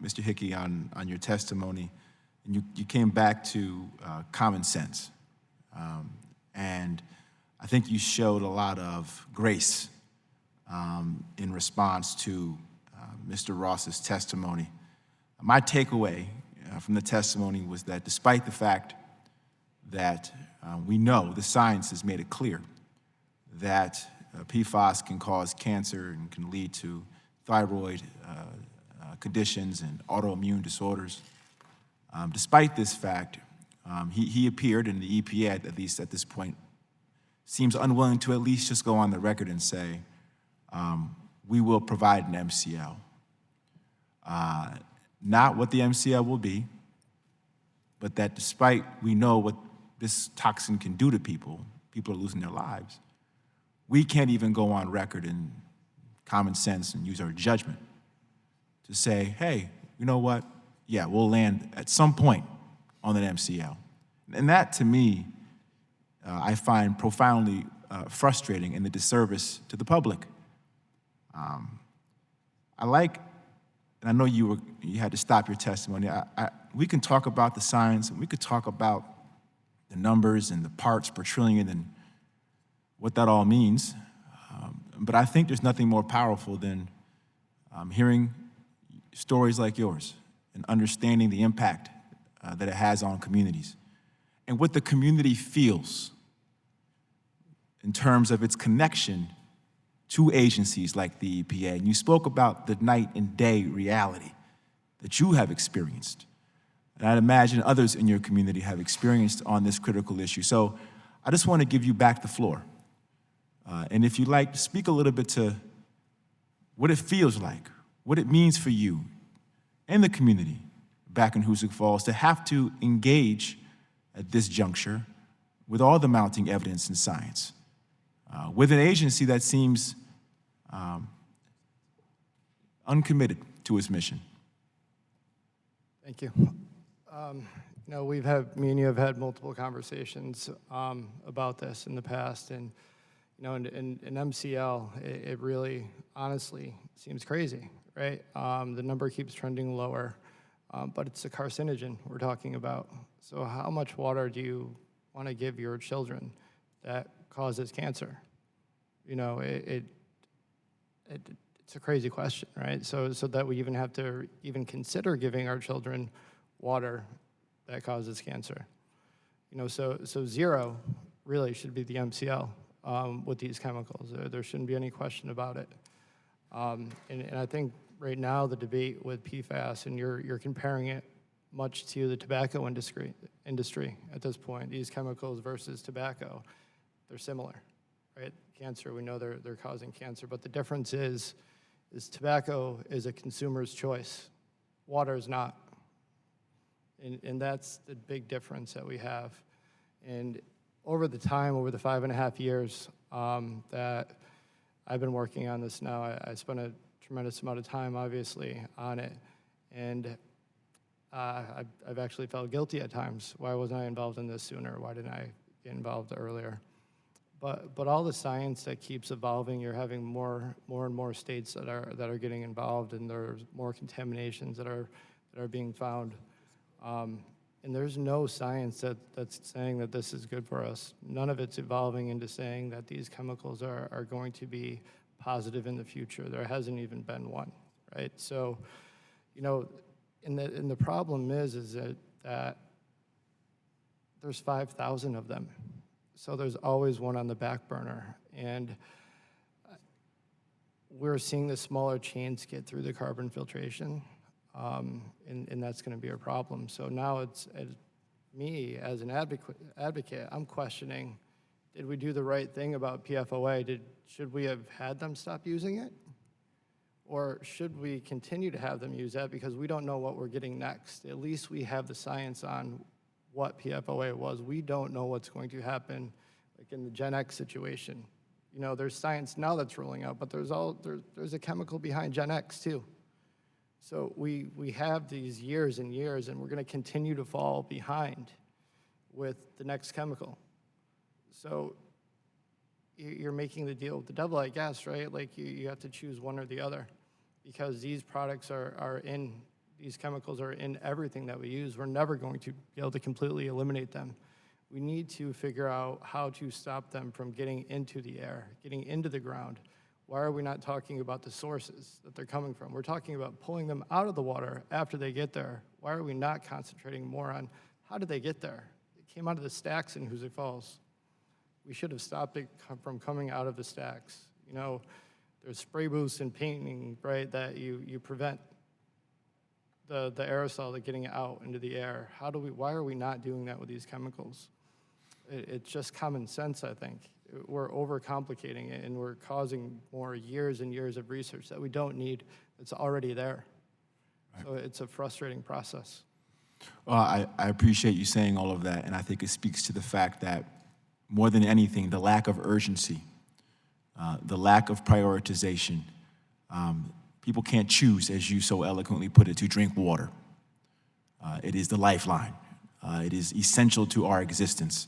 Mr. Hickey, on your testimony, and you came back to common sense. And I think you showed a lot of grace in response to Mr. Ross's testimony. My takeaway from the testimony was that despite the fact that we know the science has made it clear that PFAS can cause cancer and can lead to thyroid conditions and autoimmune disorders. Despite this fact, he appeared, and the EPA, at least at this point, seems unwilling to at least just go on the record and say, we will provide an MCL. Not what the MCL will be, but that despite we know what this toxin can do to people, people are losing their lives, we can't even go on record in common sense and use our judgment to say, hey, you know what? Yeah, we'll land at some point on an MCL. And that, to me, I find profoundly frustrating and a disservice to the public. I like, and I know you had to stop your testimony. We can talk about the science, and we could talk about the numbers and the parts per trillion and what that all means. But I think there's nothing more powerful than hearing stories like yours and understanding the impact that it has on communities and what the community feels in terms of its connection to agencies like the EPA. And you spoke about the night and day reality that you have experienced. And I'd imagine others in your community have experienced on this critical issue. So I just want to give you back the floor. And if you'd like to speak a little bit to what it feels like, what it means for you and the community back in Hoosick Falls to have to engage at this juncture with all the mounting evidence and science, with an agency that seems uncommitted to its mission. Thank you. Me and you have had multiple conversations about this in the past, and in MCL, it really, honestly, seems crazy, right? The number keeps trending lower, but it's a carcinogen we're talking about. So how much water do you want to give your children that causes cancer? It's a crazy question, right? So that we even have to even consider giving our children water that causes cancer. So zero really should be the MCL with these chemicals. There shouldn't be any question about it. And I think right now the debate with PFAS, and you're comparing it much to the tobacco industry at this point. These chemicals versus tobacco, they're similar, right? Cancer, we know they're causing cancer, but the difference is tobacco is a consumer's choice. Water is not. And that's the big difference that we have. And over the 5.5 years that I've been working on this now, I spent a tremendous amount of time, obviously, on it. And I've actually felt guilty at times. Why wasn't I involved in this sooner? Why didn't I get involved earlier? But all the science that keeps evolving, you're having more and more states that are getting involved, and there's more contaminations that are being found. And there's no science that's saying that this is good for us. None of it's evolving into saying that these chemicals are going to be positive in the future. There hasn't even been one, right? So, and the problem is that there's 5,000 of them. So there's always one on the back burner. And we're seeing the smaller chains get through the carbon filtration, and that's going to be a problem. So now it's me as an advocate, I'm questioning, did we do the right thing about PFOA? Should we have had them stop using it? Or should we continue to have them use that because we don't know what we're getting next? At least we have the science on what PFOA was. We don't know what's going to happen, like in the Gen X situation. There's science now that's rolling out, but there's a chemical behind Gen X too. So we have these years and years, and we're going to continue to fall behind with the next chemical. So you're making the deal with the devil, I guess, right? Like you have to choose one or the other. because these products these chemicals are in everything that we use. We're never going to be able to completely eliminate them. We need to figure out how to stop them from getting into the air, getting into the ground. Why are we not talking about the sources that they're coming from? We're talking about pulling them out of the water after they get there. Why are we not concentrating more on how did they get there? It came out of the stacks in Hoosick Falls. We should have stopped it from coming out of the stacks. You know, there's spray booths and painting, right, that you prevent the aerosol getting out into the air. Why are we not doing that with these chemicals? It's just common sense, I think. We're overcomplicating it, and we're causing more years and years of research that we don't need, that's already there. Right. So it's a frustrating process. Well, I appreciate you saying all of that, and I think it speaks to the fact that, more than anything, the lack of urgency, the lack of prioritization. People can't choose, as you so eloquently put it, to drink water. It is the lifeline. It is essential to our existence.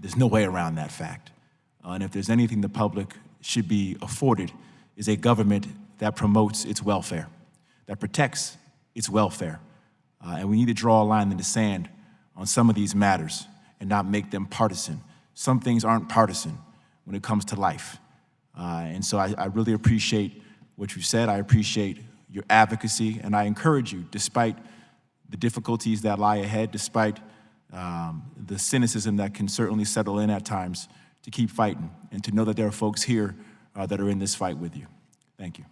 There's no way around that fact. And if there's anything the public should be afforded, is a government that promotes its welfare, that protects its welfare. And we need to draw a line in the sand on some of these matters and not make them partisan. Some things aren't partisan when it comes to life. And so I really appreciate what you said. I appreciate your advocacy, and I encourage you, despite the difficulties that lie ahead, despite the cynicism that can certainly settle in at times, to keep fighting and to know that there are folks here that are in this fight with you. Thank you.